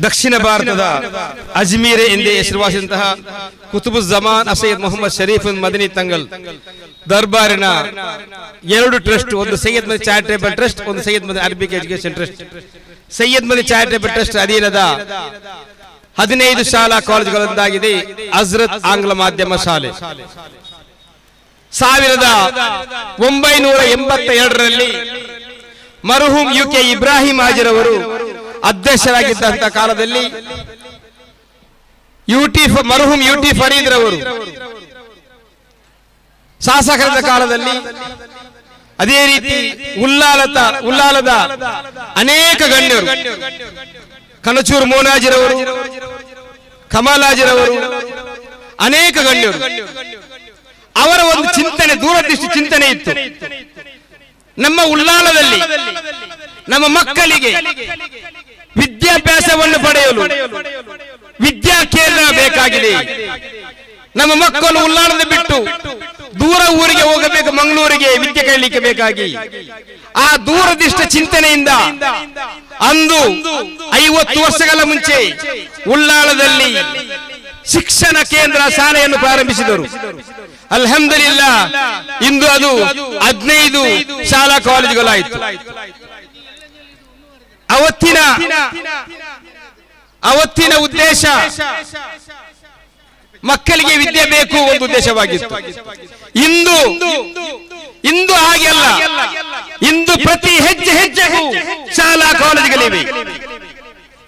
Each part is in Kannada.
ದಕ್ಷಿಣ ಭಾರತದ ಅಜ್ಮೀರ್ ಎಂದೇ ಹೆಸರುವಾಸಿದಂತಹ ಕುತುಬುಜ್ಜಮಾನ್ ಸೈಯದ್ ಮೊಹಮ್ಮದ್ ಶರೀಫ್ ಮದನಿ ತಂಗಲ್ ದರ್ಬಾರಿನ ಎರಡು ಟ್ರಸ್ಟ್, ಒಂದು ಸೈಯದ್ ಮದಿ ಚಾರಿಟೇಬಲ್ ಟ್ರಸ್ಟ್, ಒಂದು ಸೈಯದ್ ಮದಿ ಅರಬಿಕ್ ಎಜುಕೇಶನ್ ಟ್ರಸ್ಟ್. ಸೈಯದ್ ಮದಿ ಚಾರಿಟೇಬಲ್ ಟ್ರಸ್ಟ್ ಅಧೀನದ 15 ಶಾಲಾ ಕಾಲೇಜುಗಳೊಂದಾಗಿದೆ ಹಜರತ್ ಆಂಗ್ಲ ಮಾಧ್ಯಮ ಶಾಲೆ. 1982ರಲ್ಲಿ ಮರ್ಹೂಮ್ ಯುಕೆ ಇಬ್ರಾಹಿಂ ಹಾಜಿರ್ ಅವರು ಅಧ್ಯಕ್ಷರಾಗಿದ್ದಂತಹ ಕಾಲದಲ್ಲಿ ಮರ್ಹೂಮ್ ಯುಟಿ ಫರೀದ್ ರವರು ಶಾಸಕರಾದ ಕಾಲದಲ್ಲಿ, ಅದೇ ರೀತಿ ಉಲ್ಲಾಲದ ಅನೇಕ ಗಣ್ಯರು, ಕನಚೂರ್ ಮೋನಾಜಿರವರು, ಕಮಲಾಜಿರವರು, ಅನೇಕ ಗಣ್ಯರು, ಅವರ ಒಂದು ಚಿಂತನೆ, ದೂರದೃಷ್ಟಿ ಚಿಂತನೆ ಇತ್ತು. ನಮ್ಮ ಉಲ್ಲಾಲದಲ್ಲಿ ನಮ್ಮ ಮಕ್ಕಳಿಗೆ ವಿದ್ಯಾಭ್ಯಾಸವನ್ನು ಪಡೆಯಲು ವಿದ್ಯಾ ಕೇಂದ್ರ ಬೇಕಾಗಿದೆ. ನಮ್ಮ ಮಕ್ಕಳು ಉಲ್ಲಾಲದ ಬಿಟ್ಟು ದೂರ ಊರಿಗೆ ಹೋಗಬೇಕು, ಮಂಗಳೂರಿಗೆ ವಿದ್ಯೆ ಕಲಿಯಲಿಕ್ಕೆ ಬೇಕಾಗಿ ಆ ದೂರದೃಷ್ಟ ಚಿಂತನೆಯಿಂದ ಅಂದು 50 ವರ್ಷಗಳ ಮುಂಚೆ ಉಲ್ಲಾಲದಲ್ಲಿ ಶಿಕ್ಷಣ ಕೇಂದ್ರ ಶಾಲೆಯನ್ನು ಪ್ರಾರಂಭಿಸಿದರು. ಅಲ್ಹಮ್ದುಲಿಲ್ಲಾ, ಇಂದು ಅದು 15 ಶಾಲಾ ಕಾಲೇಜುಗಳಾಯಿತು. ಅವತ್ತಿನ ಉದ್ದೇಶ ಮಕ್ಕಳಿಗೆ ವಿದ್ಯೆ ಬೇಕು, ಒಂದು ಉದ್ದೇಶವಾಗಿತ್ತು. ಇಂದು ಹಾಗೆ ಅಲ್ಲ. ಇಂದು ಪ್ರತಿ ಹೆಜ್ಜೆಗೂ ಶಾಲಾ ಕಾಲೇಜುಗಳಿವೆ.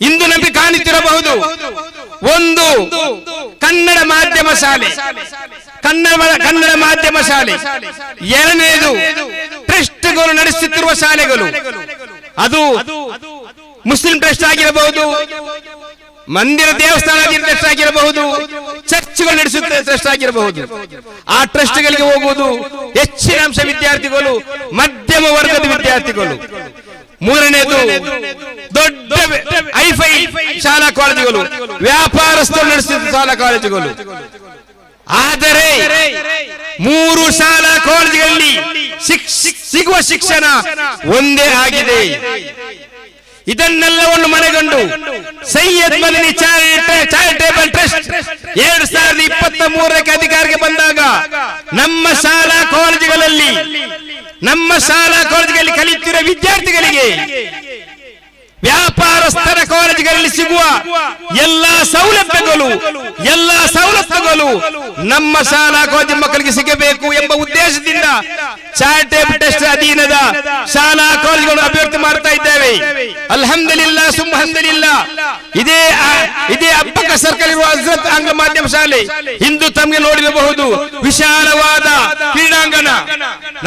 ಇಂದು ನಮಗೆ ಕಾಣುತ್ತಿರಬಹುದು ಒಂದು ಕನ್ನಡ ಮಾಧ್ಯಮ ಶಾಲೆ, ಕನ್ನಡ ಮಾಧ್ಯಮ ಶಾಲೆ. ಎರಡನೇದು ಟ್ರಸ್ಟ್ಗಳು ನಡೆಸುತ್ತಿರುವ ಶಾಲೆಗಳು, ಅದು ಮುಸ್ಲಿಂ ಟ್ರಸ್ಟ್ ಆಗಿರಬಹುದು, ಮಂದಿರ ದೇವಸ್ಥಾನ ಟ್ರಸ್ಟ್ ಆಗಿರಬಹುದು, ಚರ್ಚ್ಗಳು ನಡೆಸುತ್ತ ಟ್ರಸ್ಟ್ ಆಗಿರಬಹುದು. ಆ ಟ್ರಸ್ಟ್ಗಳಿಗೆ ಹೋಗುವುದು ಹೆಚ್ಚಿನ ಅಂಶ ವಿದ್ಯಾರ್ಥಿಗಳು, ಮಧ್ಯಮ ವರ್ಗದ ವಿದ್ಯಾರ್ಥಿಗಳು. ಮೂರನೇದು ದೊಡ್ಡ ಐಫೈ ಶಾಲಾ ಕಾಲೇಜುಗಳು, ವ್ಯಾಪಾರಸ್ಥರು ನಡೆಸುತ್ತಿದ್ದ ಶಾಲಾ ಕಾಲೇಜುಗಳು. ಆದರೆ 3 ಶಾಲಾ ಕಾಲೇಜುಗಳಲ್ಲಿ ಸಿಗುವ ಶಿಕ್ಷಣ ಒಂದೇ ಆಗಿದೆ. ಇದನ್ನೆಲ್ಲವನ್ನು ಮನಗಂಡು ಸೈಯದ್ ಮದನಿ ಚಾರಿಟೇಬಲ್ ಟ್ರಸ್ಟ್ 2023ಕ್ಕೆ ಅಧಿಕಾರಕ್ಕೆ ಬಂದಾಗ ನಮ್ಮ ಶಾಲಾ ಕಾಲೇಜುಗಳಲ್ಲಿ ಕಲಿಯುತ್ತಿರುವ ವಿದ್ಯಾರ್ಥಿಗಳಿಗೆ ವ್ಯಾಪಾರಸ್ಥರ ಕಾಲೇಜುಗಳಲ್ಲಿ ಸಿಗುವ ಎಲ್ಲಾ ಸೌಲಭ್ಯಗಳು ನಮ್ಮ ಶಾಲಾ ಕಾಲೇಜು ಮಕ್ಕಳಿಗೆ ಸಿಗಬೇಕು ಎಂಬ ಉದ್ದೇಶದಿಂದ ಚಾರಿಟೇಬಲ್ ಟ್ರಸ್ಟ್ ಅಧೀನದ ಶಾಲಾ ಕಾಲೇಜುಗಳನ್ನು ಅಭಿವೃದ್ಧಿ ಮಾಡ್ತಾ ಇದ್ದೇವೆ. ಅಲ್ಹಮ್ದುಲಿಲ್ಲಾ ಸುಬ್ಹಾನಲ್ಲಿಲ್ಲಾ. ಇದೇ ಅಬ್ಬಕ್ಕ ಸರ್ಕಲ್ ಇರುವ ಹಜರತ್ ಆಂಗ್ಲ ಮಾಧ್ಯಮ ಶಾಲೆ ಇಂದು ತಮಗೆ ನೋಡಿರಬಹುದು ವಿಶಾಲವಾದ ಕ್ರೀಡಾಂಗಣ.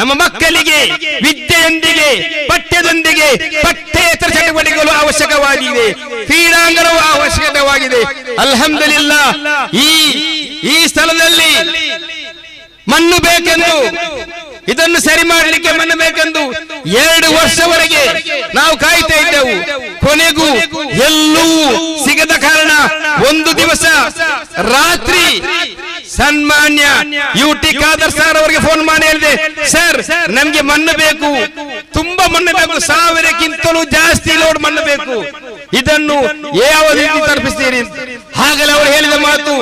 ನಮ್ಮ ಮಕ್ಕಳಿಗೆ ವಿದ್ಯೆಯೊಂದಿಗೆ ಪಠ್ಯದೊಂದಿಗೆ ಪಠ್ಯೇತರ ಚಟುವಟಿಕೆಗಳು ಅವಶ್ಯಕವಾಗಿದೆ, ಕ್ರೀಡಾಂಗಣವು ಅವಶ್ಯಕವಾಗಿದೆ. ಅಲ್ಹಮ್ದುಲಿಲ್ಲಾ. ಈ ಸ್ಥಳದಲ್ಲಿ ಮಣ್ಣು ಬೇಕೆಂದು, ಇದನ್ನು ಸರಿ ಮಾಡಲಿಕ್ಕೆ ಮಣ್ಣು ಬೇಕೆಂದು 2 ವರ್ಷವರೆಗೆ ನಾವು ಕಾಯ್ತಾ ಇದ್ದೆವು. ಕೊನೆಗೂ ಎಲ್ಲೂ ಸಿಗದ ಕಾರಣ ಒಂದು ದಿವಸ ರಾತ್ರಿ ಸನ್ಮಾನ್ಯ ಯುಟಿ ಖಾದರ್ ಸರ್ ಅವರಿಗೆ ಫೋನ್ ಮಾಡಿ ಹೇಳಿದೆ, ಸರ್ ನಮ್ಗೆ ಮಣ್ಣು ಬೇಕು, ತುಂಬಾ ಮಣ್ಣು ಬೇಕು, 1000ಕ್ಕಿಂತಲೂ ಜಾಸ್ತಿ ಲೋಡ್ ಮಣ್ಣು ಬೇಕು, ಇದನ್ನು ಯಾವ ರೀತಿ ತಲುಪಿಸ್ತೀರಿ? ಹಾಗಲೇ ಅವರು ಹೇಳಿದ ಮಾತು,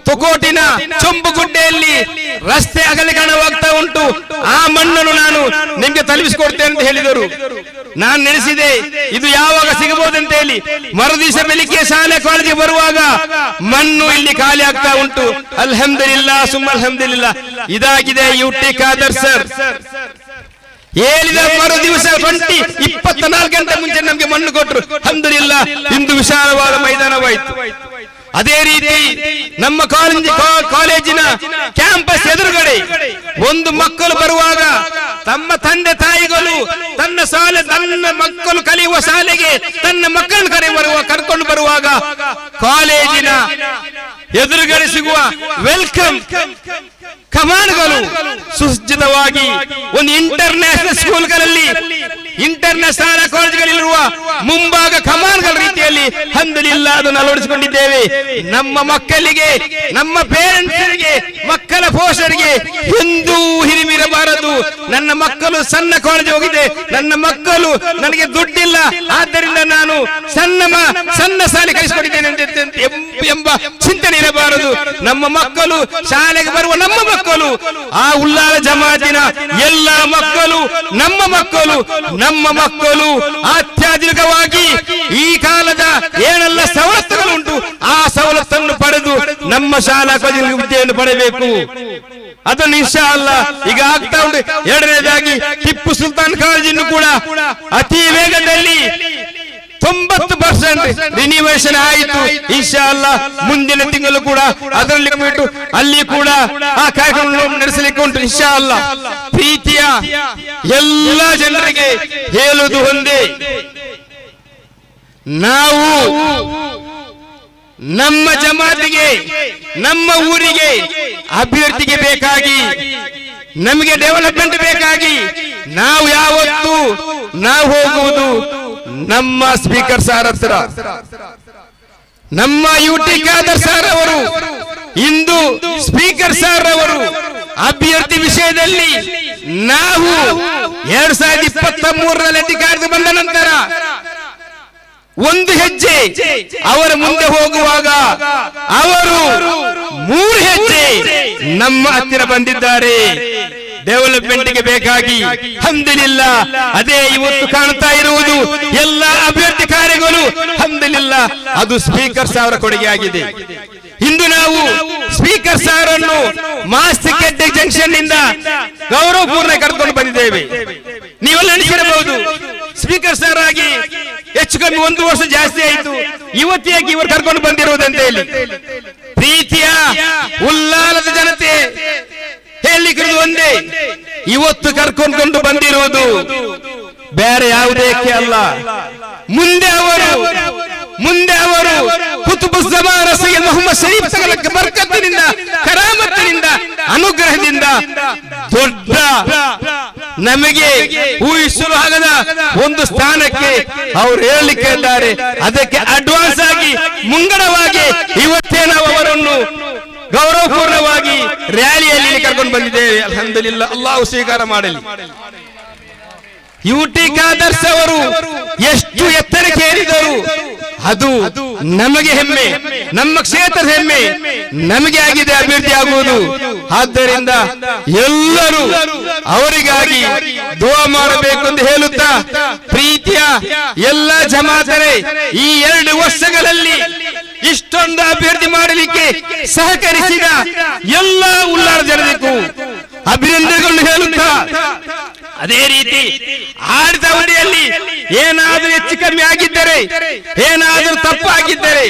ತೊಕೋಟಿನ ಚೊಂಬುಗುಡ್ಡೆಯಲ್ಲಿ ರಸ್ತೆ ಅಗಲೀಕರಣವಾಗ್ತಾ ಉಂಟು, ಆ ಮಣ್ಣನ್ನು ನಾನು ನಿಮ್ಗೆ ತಲುಪಿಸಿಕೊಡ್ತೇನೆ ಅಂತ ಹೇಳಿದರು. ನಾನು ನೆನೆಸಿದೆ ಇದು ಯಾವಾಗ ಸಿಗಬಹುದಂತ ಹೇಳಿ. ಮರುದಿವಸ ಬೆಳಿಗ್ಗೆ ಶಾಲೆ ಕಾಲೇಜಿಗೆ ಬರುವಾಗ ಮಣ್ಣು ಇಲ್ಲಿ ಖಾಲಿ ಆಗ್ತಾ ಉಂಟು. ಅಲ್ಹಮ್ದುಲಿಲ್ಲಾ ಅಲ್ಹಮ್ದುಲಿಲ್ಲಾ. ಇದಾಗಿದೆ ಯುಟಿ ಖಾದರ್ ಸರ್ ಹೇಳಿದ ಮರು ದಿವಸ 24 ಗಂಟೆ ಮುಂಚೆ ನಮ್ಗೆ ಮಣ್ಣು ಕೊಟ್ಟರು. ಅಲ್ಹಮ್ದುಲಿಲ್ಲಾ, ಇಂದು ವಿಶಾಲವಾದ ಮೈದಾನವಾಯಿತು. ಅದೇ ರೀತಿ ನಮ್ಮ ಕಾಲೇಜಿನ ಕ್ಯಾಂಪಸ್ ಎದುರುಗಡೆ ಒಂದು ಮಕ್ಕಳು ಬರುವಾಗ ತಮ್ಮ ತಂದೆ ತಾಯಿಗಳು ತನ್ನ ಮಕ್ಕಳು ಕಲಿಯುವ ಶಾಲೆಗೆ ತನ್ನ ಮಕ್ಕಳನ್ನು ಕರ್ಕೊಂಡು ಬರುವಾಗ ಕಾಲೇಜಿನ ಎದುರುಗಡೆ ಸಿಗುವ ವೆಲ್ಕಮ್ ಕಮಾನುಗಳು ಸುಸಜ್ಜಿತವಾಗಿ ಒಂದು ಇಂಟರ್ನ್ಯಾಷನಲ್ ಸ್ಕೂಲ್ಗಳಲ್ಲಿ ಇಂಟರ್ನೆಟ್ ಶಾಲಾ ಕಾಲೇಜುಗಳಿರುವ ಮುಂಭಾಗ ಕಮಾನ್ಗಳ ರೀತಿಯಲ್ಲಿ ಹಂದಲಿಲ್ಲ ಅದನ್ನು ಅಳವಡಿಸಿಕೊಂಡಿದ್ದೇವೆ. ನಮ್ಮ ಮಕ್ಕಳಿಗೆ, ನಮ್ಮ ಪೇರೆಂಟ್ಸ್ಗೆ, ಮಕ್ಕಳ ಪೋಷರಿಗೆ ಎಂದೂ ಹಿರಿಮಿರಬಾರದು. ನನ್ನ ಮಕ್ಕಳು ಸಣ್ಣ ಕಾಲೇಜ್ ಹೋಗಿದೆ, ನನ್ನ ಮಕ್ಕಳು ನನಗೆ ದುಡ್ಡಿಲ್ಲ, ಆದ್ದರಿಂದ ನಾನು ಸಣ್ಣ ಶಾಲೆ ಕಲಿಸಿಕೊಂಡಿದ್ದೇನೆ ಎಂಬ ಚಿಂತನೆ ಇರಬಾರದು. ನಮ್ಮ ಮಕ್ಕಳು ಶಾಲೆಗೆ ಬರುವ ನಮ್ಮ ಮಕ್ಕಳು, ಆ ಉಲ್ಲಾಲ ಜಮಾತಿನ ಎಲ್ಲ ಮಕ್ಕಳು ನಮ್ಮ ಮಕ್ಕಳು ಅತ್ಯಾಧುನಿಕವಾಗಿ ಈ ಕಾಲದ ಏನೆಲ್ಲ ಸವಲತ್ತುಗಳುಂಟು ಆ ಸವಲತ್ತನ್ನು ಪಡೆದು ನಮ್ಮ ಶಾಲಾ ಕಾಲೇಜಿನ ವಿದ್ಯೆಯನ್ನು ಪಡೆಯಬೇಕು. ಅದನ್ನು ಇನ್ಶಾ ಅಲ್ಲಾ ಈಗ ಆಗ್ತಾ ಉಂಟು. ಎರಡನೇದಾಗಿ ಟಿಪ್ಪು ಸುಲ್ತಾನ್ ಕಾಲೇಜನ್ನು ಕೂಡ ಅತಿ ವೇಗದಲ್ಲಿ 90% ರಿನಿವೇಶನ್ ಆಯಿತು. ಇನ್ಶಾ ಅಲ್ಲಾ ಮುಂದಿನ ತಿಂಗಳು ಕೂಡ ಅದರಲ್ಲಿ ಬಿಟ್ಟು ಅಲ್ಲಿ ಕೂಡ ಆ ಕಾರ್ಯಕ್ರಮ ನಡೆಸಲಿಕ್ಕೆ ಉಂಟು ಇನ್ಶಾ ಅಲ್ಲಾ. ಪ್ರೀತಿಯ ಎಲ್ಲ ಜನರಿಗೆ ಹೇಳುವುದು ಒಂದೇ, ನಾವು ನಮ್ಮ ಜಮಾತಿಗೆ, ನಮ್ಮ ಊರಿಗೆ ಅಭಿವೃದ್ಧಿಗೆ ಬೇಕಾಗಿ, ನಮಗೆ ಡೆವಲಪ್ಮೆಂಟ್ ಬೇಕಾಗಿ ನಾವು ಯಾವತ್ತು ನಾವು ಹೋಗುವುದು ನಮ್ಮ ಸ್ಪೀಕರ್ ಸಾರ್ ಹತ್ರ. ನಮ್ಮ ಯುಟಿ ಖಾದರ್ ಸಾರ್ ಅವರು, ಇಂದು ಸ್ಪೀಕರ್ ಸಾರ್ ಅವರು ಅಭ್ಯರ್ಥಿ ವಿಷಯದಲ್ಲಿ ನಾವು 2023ರಲ್ಲಿ ಅಧಿಕಾರಕ್ಕೆ ಬಂದ ನಂತರ ಒಂದು ಹೆಜ್ಜೆ ಅವರ ಮುಂದೆ ಹೋಗುವಾಗ ಅವರು 3 ಹೆಜ್ಜೆ ನಮ್ಮ ಹತ್ತಿರ ಬಂದಿದ್ದಾರೆ ಡೆವಲಪ್ಮೆಂಟ್ಗೆ ಬೇಕಾಗಿ. ಹಮ್ದುಲಿಲ್ಲಾ, ಅದೇ ಇವತ್ತು ಕಾಣ್ತಾ ಇರುವುದು ಎಲ್ಲ ಅಭಿವೃದ್ಧಿ ಕಾರ್ಯಗಳು. ಹಮ್ದುಲಿಲ್ಲಾ, ಅದು ಸ್ಪೀಕರ್ ಸಾರ್ ಕೊಡುಗೆ ಆಗಿದೆ. ಇಂದು ನಾವು ಸ್ಪೀಕರ್ ಸಾರ್ ಅನ್ನು ಮಾಸ್ತಿಕೆಡ್ಡೆ ಜಂಕ್ಷನ್ ನಿಂದ ಗೌರವಪೂರ್ಣ ಕರೆದುಕೊಂಡು ಬಂದಿದ್ದೇವೆ. ನೀವೆಲ್ಲ ನೆನೆಸಿರಬಹುದು, ಸ್ಪೀಕರ್ ಸಾರ್ ಆಗಿ ಹೆಚ್ಚು ಕಮ್ಮಿ 1 ವರ್ಷ ಜಾಸ್ತಿ ಆಯಿತು. ಇವತ್ತಿಯಾಗಿ ಇವರು ಕರ್ಕೊಂಡು ಬಂದಿರುವುದಂತ ಹೇಳಿ ಪ್ರೀತಿಯ ಉಲ್ಲಾಲದ ಜನತೆ ಹೇಳಲಿಕ್ಕೆ ಒಂದೇ, ಇವತ್ತು ಕರ್ಕೊಂಡು ಬಂದಿರುವುದು ಬೇರೆ ಯಾವುದಕ್ಕೆ ಅಲ್ಲ. ಮುಂದೆ ಅವರು ಕುತುಬು ಝಮಾನ್ ಸಯ್ಯದ್ ಮೊಹಮ್ಮದ್ ಶರೀಫ್ ತಗಳ ಬರ್ಕತ್ತಿನಿಂದ, ಕರಾಮತ್ತಿನಿಂದ, ಅನುಗ್ರಹದಿಂದ ದೊಡ್ಡ ನಮಗೆ ಊಹಿಸಲು ಆಗದ ಒಂದು ಸ್ಥಾನಕ್ಕೆ ಅವರು ಹೇಳಲಿಕ್ಕೆ ಇದ್ದಾರೆ. ಅದಕ್ಕೆ ಅಡ್ವಾನ್ಸ್ ಆಗಿ ಮುಂಗಡವಾಗಿ ಇವತ್ತೇ ನಾವು ಅವರನ್ನು ಗೌರವಪೂರ್ಣವಾಗಿ ರ್ಯಾಲಿಯಲ್ಲಿ ಕರ್ಕೊಂಡು ಬಂದಿದ್ದೇವೆ. ಅಲ್ಹಮ್ದುಲಿಲ್ಲಾ, ಅಲ್ಲಾಹು ಸ್ವೀಕಾರ ಮಾಡಲಿ. ಯುಟಿ ಖಾದರ್ ಅವರು ಎಷ್ಟು ಎತ್ತರಕ್ಕೆ ಏರಿದರು, ಅದು ನಮಗೆ ಹೆಮ್ಮೆ, ನಮ್ಮ ಕ್ಷೇತ್ರದ ಹೆಮ್ಮೆ, ನಮಗೆ ಆಗಿದೆ ಅಭಿವೃದ್ಧಿ ಆಗುವುದು. ಆದ್ದರಿಂದ ಎಲ್ಲರೂ ಅವರಿಗಾಗಿ ದುಆ ಮಾಡಬೇಕು ಎಂದು ಹೇಳುತ್ತಾ, ಪ್ರೀತಿಯ ಎಲ್ಲ ಜಮಾತರೇ, ಈ 2 ವರ್ಷಗಳಲ್ಲಿ ಇಷ್ಟೊಂದು ಅಭಿವೃದ್ಧಿ ಮಾಡಲಿಕ್ಕೆ ಸಹಕರಿಸಿದ ಎಲ್ಲ ಉಲ್ಲಾರ ಜನರಿಗೂ ಅಭಿನಂದನೆಗಳನ್ನು ಹೇಳುತ್ತಾ, ಅದೇ ರೀತಿ ಆಡಳಿತಾವಧಿಯಲ್ಲಿ ಏನಾದರೂ ಹೆಚ್ಚು ಕಮ್ಮಿ ಆಗಿದ್ದರೆ, ಏನಾದರೂ ತಪ್ಪಾಗಿದ್ದರೆ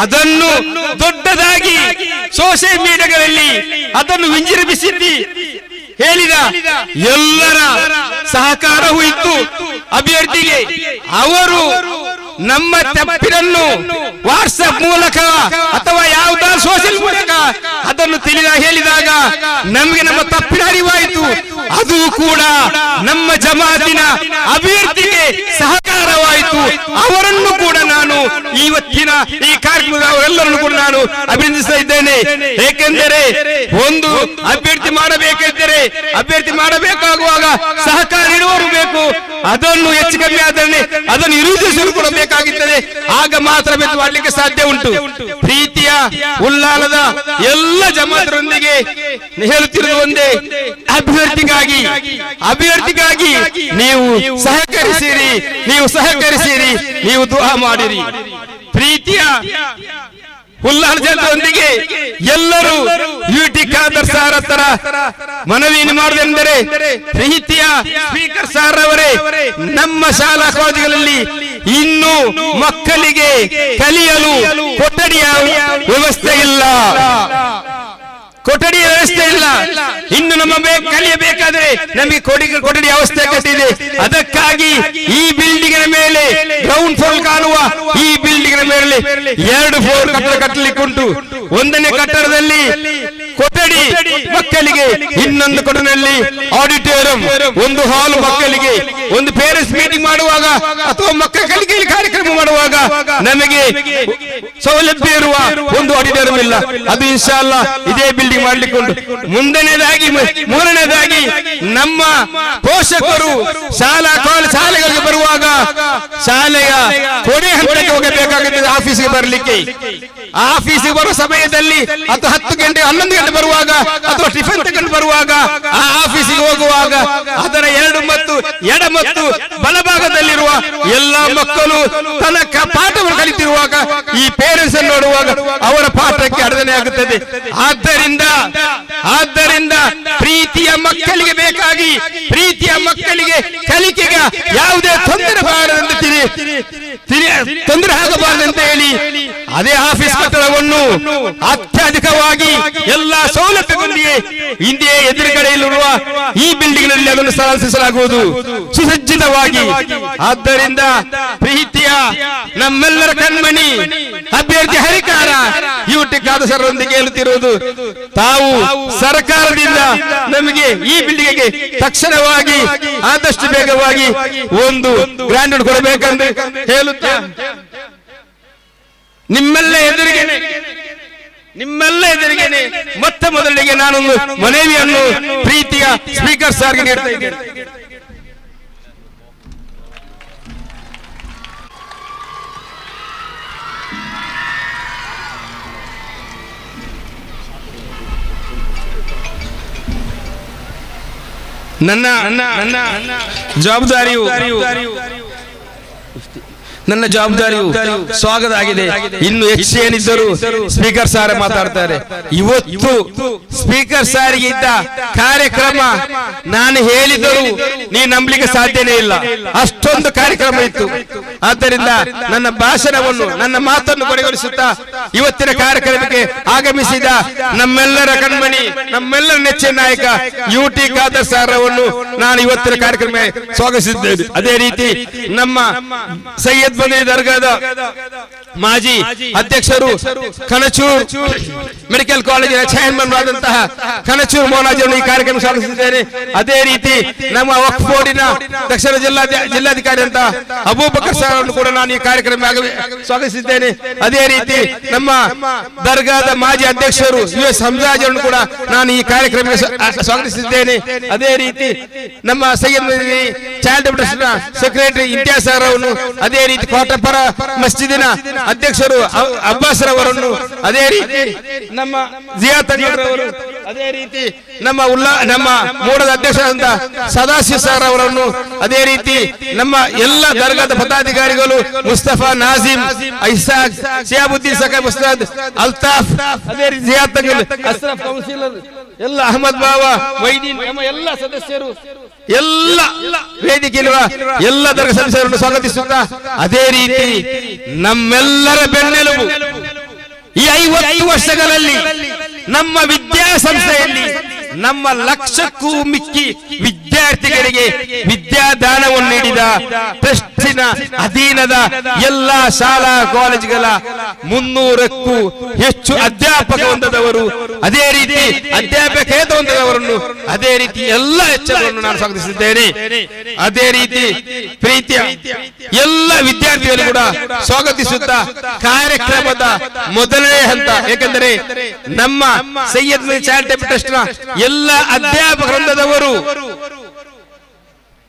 ಅದನ್ನು ದೊಡ್ಡದಾಗಿ ಸೋಷಿಯಲ್ ಮೀಡಿಯಾಗಳಲ್ಲಿ ಅದನ್ನು ವಿಜೃಂಭಿಸಿ ಹೇಳಿದ ಎಲ್ಲರ ಸಹಕಾರವೂ ಇತ್ತು ಅಭ್ಯರ್ಥಿಗೆ. ಅವರು ನಮ್ಮ ತಪ್ಪಿನನ್ನು ವಾಟ್ಸ್ಆಪ್ ಮೂಲಕ ಅಥವಾ ಯಾವುದಾದ್ರು ಸೋಷಿಯಲ್ ಮೂಲಕ ಅದನ್ನು ಹೇಳಿದಾಗ ನಮಗೆ ನಮ್ಮ ತಪ್ಪಿನ ಅರಿವಾಯಿತು. ಅದು ಕೂಡ ನಮ್ಮ ಜಮಾತಿನ ಅಭಿವೃದ್ಧಿಗೆ ಸಹಕಾರವಾಯಿತು. ಅವರನ್ನು ಕೂಡ ನಾನು ಇವತ್ತಿನ ಈ ಕಾರ್ಯಕ್ರಮದ ಅವರೆಲ್ಲರನ್ನು ಕೂಡ ನಾನು ಅಭಿನಂದಿಸ್ತಾ ಇದ್ದೇನೆ. ಏಕೆಂದರೆ ಒಂದು ಅಭ್ಯರ್ಥಿ ಮಾಡಬೇಕಾಗುವಾಗ ಸಹಕಾರ ನೀಡುವವರು ಬೇಕು. ಅದನ್ನು ಹೆಚ್ಚು ಕಮ್ಮಿ ಆದರೆ ಅದನ್ನು ವಿರೋಧಿಸಲು ಕೂಡ ಬೇಕಾಗುತ್ತದೆ. ಆಗ ಮಾತ್ರ ಮಾಡಲಿಕ್ಕೆ ಸಾಧ್ಯ ಉಂಟು. ಪ್ರೀತಿಯ ಉಲ್ಲಾಲದ ಎಲ್ಲ ಜಮಾತರೊಂದಿಗೆ ಹೇಳುತ್ತಿರುವುದು ಒಂದೇ, ಅಭಿವೃದ್ಧಿಗಾಗಿ ನೀವು ಸಹಕರಿಸಿರಿ, ನೀವು ದುಆ ಮಾಡಿರಿ. ಪ್ರೀತಿಯ ಉಲ್ಲಾಲ ಜನತೆಯೊಂದಿಗೆ ಎಲ್ಲರೂ ಯುಟಿ ಖಾದರ್ ಸಾರ್ ಹತ್ರ ಮನವಿ ಮಾಡುವುದೆಂದರೆ, ಪ್ರೀತಿಯ ಸ್ಪೀಕರ್ ಸಾರ್ ಅವರೇ, ನಮ್ಮ ಶಾಲಾ ಕಾಲೇಜುಗಳಲ್ಲಿ ಇನ್ನು ಮಕ್ಕಳಿಗೆ ಕಲಿಯಲು ಕೊಠಡಿಯ ವ್ಯವಸ್ಥೆ ಇಲ್ಲ. ಇನ್ನು ನಮ್ಮ ಕಲಿಯಬೇಕಾದ್ರೆ ನಮಗೆ ಕೊಠಡಿ ವ್ಯವಸ್ಥೆ ಕಟ್ಟಿದೆ. ಅದಕ್ಕಾಗಿ ಈ ಬಿಲ್ಡಿಂಗಿನ ಮೇಲೆ ಗ್ರೌಂಡ್ ಫ್ಲೋರ್ ಕಾಣುವ ಈ ಬಿಲ್ಡಿಂಗಿನ ಮೇಲೆ 2 ಫ್ಲೋರ್ ಕಟ್ಟಡ ಕಟ್ಟಲಿಕ್ಕೆ ಉಂಟು. 1ನೇ ಕಟ್ಟಡದಲ್ಲಿ ಕೊಠಡಿ ಮಕ್ಕಳಿಗೆ, ಇನ್ನೊಂದು ಕೊಠಡಿಯಲ್ಲಿ ಆಡಿಟೋರಿಯಂ, ಒಂದು ಹಾಲ್ ಮಕ್ಕಳಿಗೆ, ಒಂದು ಪೇರೆಂಟ್ಸ್ ಮೀಟಿಂಗ್ ಮಾಡುವಾಗ ಅಥವಾ ಮಕ್ಕಳ ಕಲಿಕೆಯಲ್ಲಿ ಕಾರ್ಯಕ್ರಮ ಮಾಡುವಾಗ ನಮಗೆ ಸೌಲಭ್ಯ ಇರುವ ಒಂದು ಆಡಿಟೋರಿಯಂ ಇಲ್ಲ. ಅದು ಇನ್ಶಾಅಲ್ಲಾ ಇದೇ ಬಿಲ್ಡಿಂಗ್ ಮಾಡ್ಲಿಕ್ಕೆ ಉಂಟು. ಮುಂದನೇದಾಗಿ ಮೂರನೇದಾಗಿ ನಮ್ಮ ಪೋಷಕರು ಶಾಲೆಗಳಿಗೆ ಬರುವಾಗ ಶಾಲೆಯ ಕೊನೆ ಹಂತಕ್ಕೆ ಹೋಗಬೇಕಾಗುತ್ತದೆ ಆಫೀಸಿಗೆ ಬರಲಿಕ್ಕೆ. ಆಫೀಸಿಗೆ ಬರುವ ಸಮಯದಲ್ಲಿ ಅಥವಾ 10 ಗಂಟೆ 11 ಗಂಟೆ ಬರುವಾಗ ಅಥವಾ ಟಿಫನ್ ತಗೊಂಡು ಬರುವಾಗ ಆ ಆಫೀಸಿಗೆ ಹೋಗುವಾಗ ಅದರ ಎಡ ಮತ್ತು ಬಲಭಾಗದಲ್ಲಿರುವ ಎಲ್ಲಾ ಮಕ್ಕಳು ತನ್ನ ಪಾಠವನ್ನು ಕಲಿತಿರುವಾಗ ಈ ಪೇರೆಂಟ್ಸ್ ಅನ್ನು ನೋಡುವಾಗ ಅವರ ಪಾಠಕ್ಕೆ ಅಡಚಣೆ ಆಗುತ್ತದೆ. ಆದ್ದರಿಂದ ಪ್ರೀತಿಯ ಮಕ್ಕಳಿಗೆ ಬೇಕಾಗಿ, ಪ್ರೀತಿಯ ಮಕ್ಕಳಿಗೆ ಕಲಿಕೆಗೆ ಯಾವುದೇ ತೊಂದರೆ ಆಗಬಾರದಂತ ಹೇಳಿ ಅದೇ ಆಫೀಸ್ ಕಟ್ಟಡವನ್ನು ಅತ್ಯಧಿಕವಾಗಿ ಎಲ್ಲಾ ಸೌಲಭ್ಯಗಳೊಂದಿಗೆ ಇಂದಿಯೇ ಎದುರುಗಡೆಯಲ್ಲಿರುವ ಈ ಬಿಲ್ಡಿಂಗ್ ನಲ್ಲಿ ಅದನ್ನು ಸ್ಥಳಾಂತರಿಸಲಾಗುವುದು ಸುಸಜ್ಜಿತವಾಗಿ. ಆದ್ದರಿಂದ ಪ್ರೀತಿಯ ನಮ್ಮೆಲ್ಲರ ಕಣ್ಮಣಿ ಅಭ್ಯರ್ಥಿ ಹರಿಕಾರ ಯುಟಿ ಖಾದರ್ ಸರ್ ರೊಂದಿಗೆ ಹೇಳುತ್ತಿರುವುದು, ತಾವು ಸರ್ಕಾರದಿಂದ ನಮಗೆ ಈ ಬಿಲ್ಡಿಂಗ್ಗೆ ತಕ್ಷಣವಾಗಿ ಆದಷ್ಟು ಬೇಗವಾಗಿ ಒಂದು ಗ್ರಾಂಡ್ ಕೊಡಬೇಕೆಂದು ಹೇಳುತ್ತಾ ನಿಮ್ಮೆಲ್ಲ ಎದುರಿಗೇನೆ ಮೊತ್ತ ಮೊದಲಿಗೆ ನಾನೊಂದು ಮನವಿಯನ್ನು ಪ್ರೀತಿಯ ಸ್ಪೀಕರ್ ಸಾರ್ಗೆ ನೀಡ್ತಾ ಇದ್ದೇನೆ. ನನ್ನ ಜವಾಬ್ದಾರಿಯು ಸ್ವಾಗತ ಆಗಿದೆ. ಇನ್ನು ಹೆಚ್ಚು ಏನಿದ್ದರೂ ಸ್ಪೀಕರ್ ಸಾರ್ ಮಾತಾಡ್ತಾರೆ. ಇವತ್ತು ಸ್ಪೀಕರ್ ಸಾರಿಗೆ ಇದ್ದ ಕಾರ್ಯಕ್ರಮ ನಾನು ಹೇಳಿದರೂ ನೀ ನಂಬಲಿಕ್ಕೆ ಸಾಧ್ಯನೇ ಇಲ್ಲ, ಅಷ್ಟೊಂದು ಕಾರ್ಯಕ್ರಮ ಇತ್ತು. ಆದ್ದರಿಂದ ನನ್ನ ಭಾಷಣವನ್ನು, ನನ್ನ ಮಾತನ್ನು ಕೊನೆಗೊಳಿಸುತ್ತಾ ಇವತ್ತಿನ ಕಾರ್ಯಕ್ರಮಕ್ಕೆ ಆಗಮಿಸಿದ ನಮ್ಮೆಲ್ಲರ ಕಣ್ಮಣಿ, ನಮ್ಮೆಲ್ಲರ ನೆಚ್ಚಿನ ನಾಯಕ ಯುಟಿ ಖಾದರ್ ಸಾರ್ ಅವರನ್ನು ನಾನು ಇವತ್ತಿನ ಕಾರ್ಯಕ್ರಮ ಸ್ವಾಗತಿಸಿದ್ದೇನೆ. ಅದೇ ರೀತಿ ನಮ್ಮ ಸೈಯದ್ ಬದರಿ ದರ್ಗಾದ ಮಾಜಿ ಅಧ್ಯಕ್ಷರು, ಕಣಚೂರ್ ಮೆಡಿಕಲ್ ಕಾಲೇಜಿನ ಚೇರ್ಮನ್ ಆದಂತಹ ಕಣಚೂರ್ ಮೋನಾಜ್ ಈ ಕಾರ್ಯಕ್ರಮ ಸ್ವಾಗತಿಸಿದ್ದೇನೆ. ಅದೇ ರೀತಿ ನಮ್ಮ ವಕ್ಫ್ ಬೋರ್ಡಿನ ದಕ್ಷಿಣ ಜಿಲ್ಲಾಧಿಕಾರಿ ಅಂತ ಅಬೂಬಕರ್ ಸರ್ ಅವರನ್ನು ಕೂಡ ನಾನು ಈ ಕಾರ್ಯಕ್ರಮ ಸ್ವಾಗತಿಸಿದ್ದೇನೆ. ಅದೇ ರೀತಿ ನಮ್ಮ ದರ್ಗಾದ ಮಾಜಿ ಅಧ್ಯಕ್ಷರು US ಹಮ್ಜಾಜ್ ಅವರನ್ನು ಕೂಡ ನಾನು ಈ ಕಾರ್ಯಕ್ರಮಕ್ಕೆ ಸ್ವಾಗತಿಸಿದ್ದೇನೆ. ಅದೇ ರೀತಿ ನಮ್ಮ ಸೈಯದ್ ಚಾರಿಟಬಲ್ ಟ್ರಸ್ಟ್ ನ ಸೆಕ್ರೆಟರಿ ಇಂತಿಯಾಜ್ ಸರ್ ಅವರನ್ನು, ಅದೇ ರೀತಿ ಕೋಟಪರ ಮಸ್ಜಿದಿನ ಅಧ್ಯಕ್ಷರು ಅಬ್ಬಾಸ್ ರವರನ್ನು, ಅದೇ ರೀತಿ ನಮ್ಮ ಜಿಯಾತ್ ಅವರು, ಅದೇ ರೀತಿ ನಮ್ಮ ಮೂಡದ ಅಧ್ಯಕ್ಷರಾದಂತ ಸದಾಶಿವ್ ಸರ್ ಅವರನ್ನು, ಅದೇ ರೀತಿ ನಮ್ಮ ಎಲ್ಲ ದರ್ಗಾದ ಪದಾಧಿಕಾರಿಗಳು ಮುಸ್ತಫಾ, ನಾಜಿಮ್, ಐಸಾಕ್, ಶಿಯಾಬುದ್ದೀನ್ ಸಕಾಬ್ ಉಸ್ತಾದ್, ಅಲ್ತಾಫ್, ಅದೇ ರೀತಿ ಜಿಯಾತ್ ಅಶ್ರಫ್ ಕೌನ್ಸಿಲರ್, ಎಲ್ಲ ಅಹಮದ್ ಬಾವಾ, ವೈದೀನ್, ನಮ್ಮ ಎಲ್ಲ ಸದಸ್ಯರು, ಎಲ್ಲ ವೇದಿಕೆಯಿರುವ ಎಲ್ಲ ದರ್ಗಾ ಸದಸ್ಯರನ್ನು ಸ್ವಾಗತಿಸುತ್ತಾ, ಅದೇ ರೀತಿ ನಮ್ಮೆಲ್ಲರ ಬೆನ್ನೆಲುಬು ಈ 50 ವರ್ಷಗಳಲ್ಲಿ ನಮ್ಮ ವಿದ್ಯಾಸಂಸ್ಥೆಯಲ್ಲಿ ನಮ್ಮ ಲಕ್ಷಕ್ಕೂ ಮಿಕ್ಕಿ ವಿದ್ಯಾರ್ಥಿಗಳಿಗೆ ವಿದ್ಯಾದಾನವನ್ನು ನೀಡಿದ ಟ್ರಸ್ಟಿನ ಅಧೀನದ ಎಲ್ಲ ಶಾಲಾ ಕಾಲೇಜುಗಳ 300ಕ್ಕೂ ಹೆಚ್ಚು ಅಧ್ಯಾಪಕ ಹೊಂದದವರು, ಅದೇ ರೀತಿ ಅಧ್ಯಾಪಕೇತರ ಹೊಂದದವರನ್ನು, ಅದೇ ರೀತಿ ಎಲ್ಲ ಹೆಚ್ಚಳವನ್ನು ನಾನು ಸ್ವಾಗತಿಸಿದ್ದೇನೆ. ಅದೇ ರೀತಿ ಪ್ರೀತಿಯ ಎಲ್ಲ ವಿದ್ಯಾರ್ಥಿಗಳು ಕೂಡ ಸ್ವಾಗತಿಸುತ್ತಾ ಕಾರ್ಯಕ್ರಮದ ಮೊದಲನೇ ಹಂತ, ಏಕೆಂದರೆ ನಮ್ಮ ಸೈಯದ್ ಚಾರಿಟಬಲ್ ಟ್ರಸ್ಟ್ ನ ಎಲ್ಲ ಅಧ್ಯಾಪಕ ವೃಂದದವರು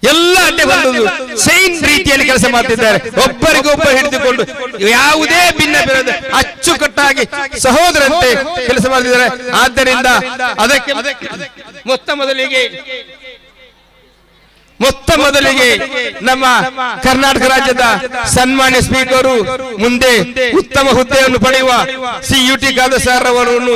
ಎಲ್ಲ ಅಡ್ಡಗೊಂಡು ಸೈನ್ ರೀತಿಯಲ್ಲಿ ಕೆಲಸ ಮಾಡ್ತಿದ್ದಾರೆ. ಒಬ್ಬರಿಗೊಬ್ಬರು ಹಿಡಿದುಕೊಂಡು ಯಾವುದೇ ಭಿನ್ನ ಭಿನ್ನ ಅಚ್ಚುಕಟ್ಟಾಗಿ ಸಹೋದರಂತೆ ಕೆಲಸ ಮಾಡ್ತಿದ್ದಾರೆ. ಆದ್ದರಿಂದ ಅದಕ್ಕೆ ಮೊತ್ತ ಮೊದಲಿಗೆ ನಮ್ಮ ಕರ್ನಾಟಕ ರಾಜ್ಯದ ಸನ್ಮಾನ್ಯ ಸ್ಪೀಕರು ಮುಂದೆ ಉತ್ತಮ ಹುದ್ದೆಯನ್ನು ಪಡೆಯುವ ಯುಟಿ ಖಾದರ್ ಸರ್ ಅವರನ್ನು